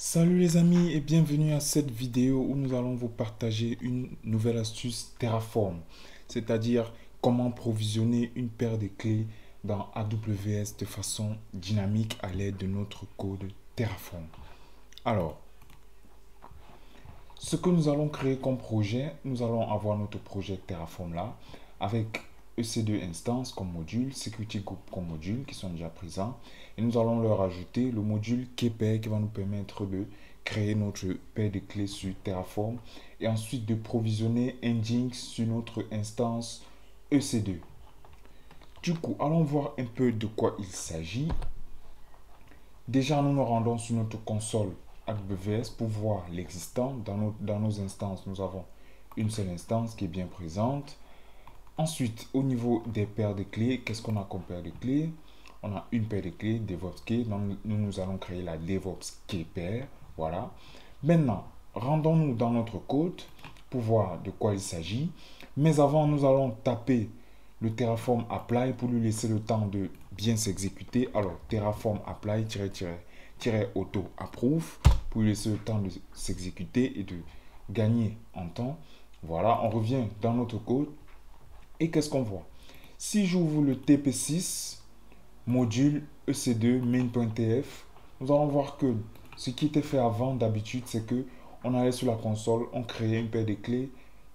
Salut les amis et bienvenue à cette vidéo où nous allons vous partager une nouvelle astuce Terraform, c'est-à-dire comment provisionner une paire de clés dans AWS de façon dynamique à l'aide de notre code Terraform. Alors, ce que nous allons créer comme projet, nous allons avoir notre projet Terraform là avec EC2 instance comme module, Security Group comme module qui sont déjà présents et nous allons leur ajouter le module Keeper qui va nous permettre de créer notre paire de clés sur Terraform et ensuite de provisionner Nginx sur notre instance EC2. Du coup, allons voir un peu de quoi il s'agit. Déjà, nous nous rendons sur notre console AWS pour voir l'existant. Dans nos instances, nous avons une seule instance qui est bien présente. Ensuite, au niveau des paires de clés, qu'est-ce qu'on a comme paire de clés? On a une paire de clés, DevOps Key. Donc, nous allons créer la DevOps Key pair. Voilà. Maintenant, rendons-nous dans notre code pour voir de quoi il s'agit. Mais avant, nous allons taper le Terraform Apply pour lui laisser le temps de bien s'exécuter. Alors, Terraform Apply auto approve pour lui laisser le temps de s'exécuter et de gagner en temps. Voilà, on revient dans notre code. Et qu'est-ce qu'on voit? Si j'ouvre le TP6, module EC2 main.tf, nous allons voir que ce qui était fait avant d'habitude, c'est que on allait sur la console, on créait une paire de clés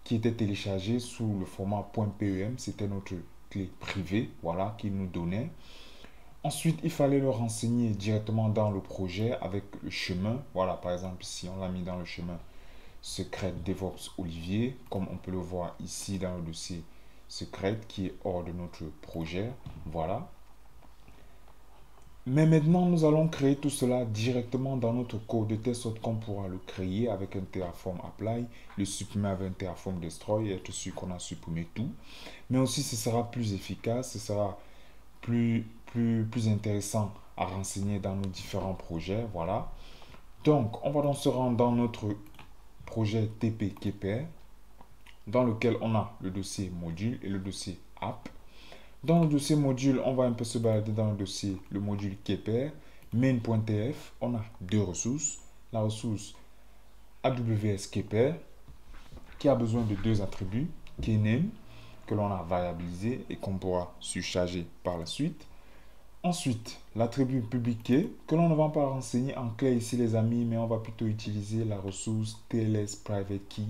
qui était téléchargée sous le format .pem. C'était notre clé privée, voilà, qu'il nous donnait. Ensuite, il fallait le renseigner directement dans le projet avec le chemin. Voilà, par exemple, ici, on l'a mis dans le chemin secret DevOps Olivier, comme on peut le voir ici dans le dossier secret qui est hors de notre projet. Voilà. Mais maintenant, nous allons créer tout cela directement dans notre code de telle sorte qu'on pourra le créer avec un Terraform Apply, le supprimer avec un Terraform Destroy et être sûr qu'on a supprimé tout. Mais aussi, ce sera plus efficace, ce sera plus intéressant à renseigner dans nos différents projets. Voilà. Donc, on va donc se rendre dans notre projet TP-Keeper, dans lequel on a le dossier module et le dossier app. Dans le dossier module, on va un peu se balader dans le dossier, le module Keeper, main.tf. On a deux ressources. La ressource AWS Keeper, qui a besoin de deux attributs, Keyname, que l'on a variabilisé et qu'on pourra surcharger par la suite. Ensuite, l'attribut public key, que l'on ne va pas renseigner en clé ici les amis, mais on va plutôt utiliser la ressource TLS Private Key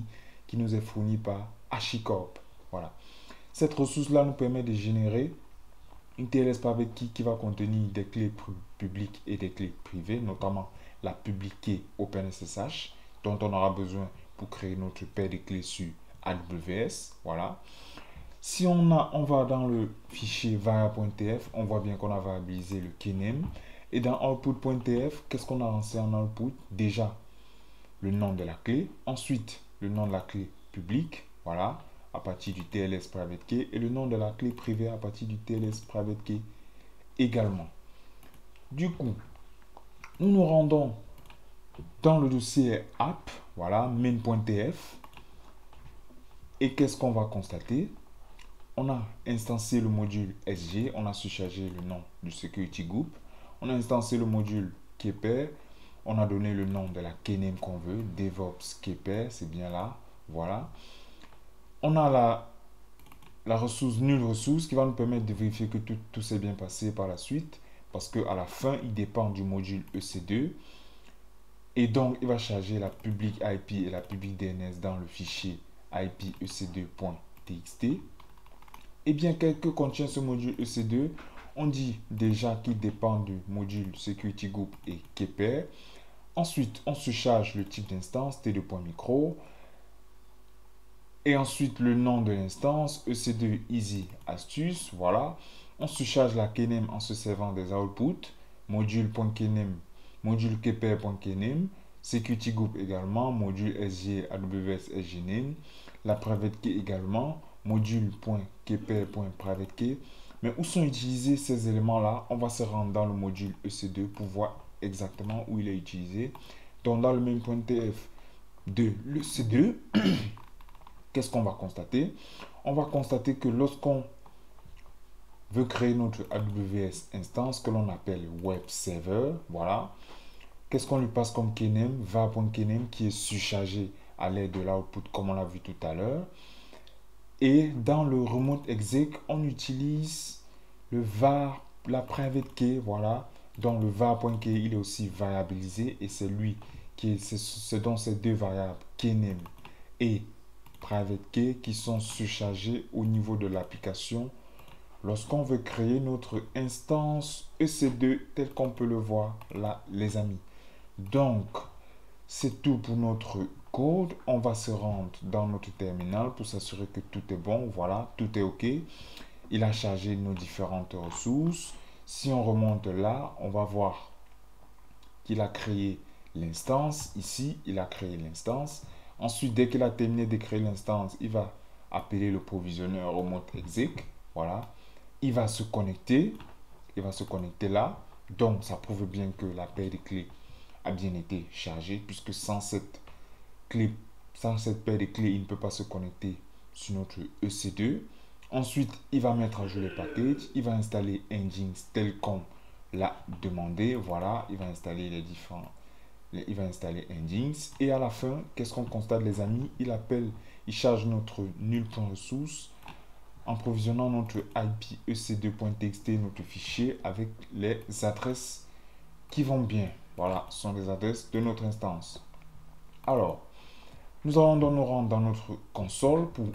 qui nous est fournie par HashiCorp. Voilà. Cette ressource-là nous permet de générer une TLS Private Key qui va contenir des clés publiques et des clés privées, notamment la public key OpenSSH, dont on aura besoin pour créer notre paire de clés sur AWS. Voilà. Si on va dans le fichier var.tf, on voit bien qu'on a variabilisé le keyname. Et dans output.tf, qu'est-ce qu'on a lancé en output? Déjà, le nom de la clé. Ensuite, le nom de la clé publique. Voilà, à partir du TLS private key. Et le nom de la clé privée à partir du TLS private key également. Du coup, nous nous rendons dans le dossier app. Voilà, main.tf. Et qu'est-ce qu'on va constater? On a instancié le module SG, on a surchargé le nom du Security Group. On a instancié le module Keeper, on a donné le nom de la keyname qu'on veut, DevOps Keeper, c'est bien là, voilà. On a la ressource nulle ressource qui va nous permettre de vérifier que tout s'est bien passé par la suite, parce qu'à la fin, il dépend du module EC2. Et donc, il va charger la public IP et la public DNS dans le fichier ipec2.txt. Et bien, qu'est-ce que contient ce module EC2? On dit déjà qu'il dépend du module Security Group et Keeper. Ensuite, on se charge le type d'instance t2.micro. Et ensuite, le nom de l'instance EC2 Easy Astuce. Voilà. On se charge la keyname en se servant des outputs. Module.keyname, module Keeper.keyname. Security Group également, module SG AWS SGName. La private key également, module.keeper.privatekey. Mais où sont utilisés ces éléments-là? On va se rendre dans le module EC2 pour voir exactement où il est utilisé. Donc dans le main.tf de l'EC2, qu'est-ce qu'on va constater? On va constater que lorsqu'on veut créer notre AWS instance que l'on appelle Web Server, voilà, Qu'est-ce qu'on lui passe comme keyname? var.keyname qui est surchargé à l'aide de l'output comme on l'a vu tout à l'heure. Et dans le remote exec, on utilise le var, la private key, voilà. Donc le var.key, il est aussi variabilisé et c'est lui c'est donc ces deux variables, keyname et private key, qui sont surchargés au niveau de l'application lorsqu'on veut créer notre instance EC2 tel qu'on peut le voir là, les amis. Donc, c'est tout pour notre code. On va se rendre dans notre terminal pour s'assurer que tout est bon. Voilà, tout est OK. Il a chargé nos différentes ressources. Si on remonte là, on va voir qu'il a créé l'instance. Ici, il a créé l'instance. Ensuite, dès qu'il a terminé de créer l'instance, il va appeler le provisionneur remote exec. Voilà. Il va se connecter. Il va se connecter là. Donc, ça prouve bien que la paire de clés a bien été chargée, puisque clé, sans cette paire de clés, il ne peut pas se connecter sur notre EC2. Ensuite, il va mettre à jour les packages. Il va installer Nginx tel qu'on l'a demandé. Voilà, il va installer les différents. Il va installer Nginx. Et à la fin, qu'est-ce qu'on constate, les amis? Il charge notre nul.ressource en provisionnant notre IP ec2.txt, notre fichier avec les adresses qui vont bien. Voilà, ce sont les adresses de notre instance. Alors, nous allons donc nous rendre dans notre console pour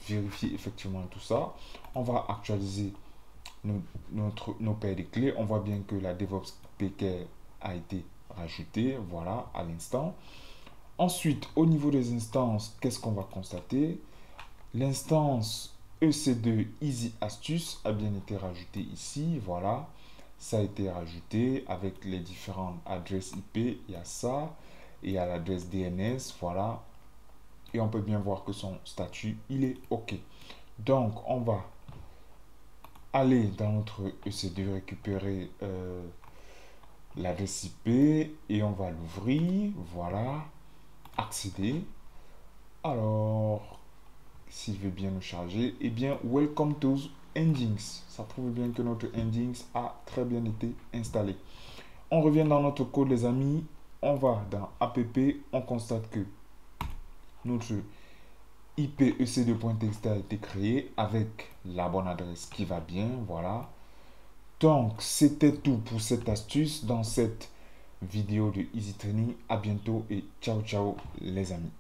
vérifier effectivement tout ça. On va actualiser nos paires de clés. On voit bien que la DevOps PK a été rajoutée, voilà, à l'instant. Ensuite, au niveau des instances, qu'est-ce qu'on va constater? L'instance EC2 Easy Astuce a bien été rajoutée ici, voilà. Ça a été rajouté avec les différentes adresses IP, il y a ça, et il y a l'adresse DNS, voilà. Et on peut bien voir que son statut, il est OK. Donc, on va aller dans notre EC2 récupérer l'adresse IP et on va l'ouvrir, voilà, accéder. Alors, s'il veut bien nous charger, eh bien, welcome to Nginx. Ça prouve bien que notre Nginx a très bien été installé. On revient dans notre code, les amis. On va dans app, on constate que notre IP ec2.txt a été créé avec la bonne adresse qui va bien, voilà. Donc, c'était tout pour cette astuce dans cette vidéo de Easy Training. À bientôt et ciao, ciao, les amis.